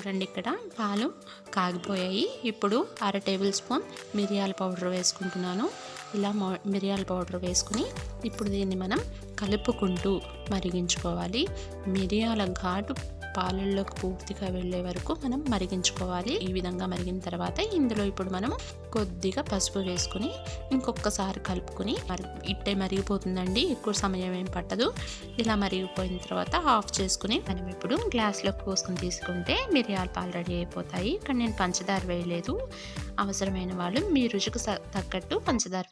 చూడండి, ఇక్కడ పాలు కాగిపోయాయి. ఇప్పుడు 1/2 టేబుల్ స్పూన్ మిరియాల పౌడర్ వేసుకుంటున్నాను. ఇలా మిరియాల పౌడర్ వేసుకుని ఇప్పుడు దీన్ని మనం కలుపుకుంటూ మరిగించుకోవాలి. మిరియాల ఘాటు పాలల్లోకి పూర్తిగా వెళ్ళే వరకు మనం మరిగించుకోవాలి. ఈ విధంగా మరిగిన తర్వాత ఇందులో ఇప్పుడు మనం కొద్దిగా పసుపు వేసుకుని ఇంకొకసారి కలుపుకొని ఇట్టే మరిగిపోతుందండి. ఎక్కువ సమయం ఏం పట్టదు. ఇలా మరిగిపోయిన తర్వాత ఆఫ్ చేసుకుని మనం ఇప్పుడు గ్లాస్లోకి పోసుకొని తీసుకుంటే మిరియాల పాలు రెడీ అయిపోతాయి. ఇక్కడ నేను పంచదార వేయలేదు. అవసరమైన వాళ్ళు మీ రుచికి తగ్గట్టు పంచదార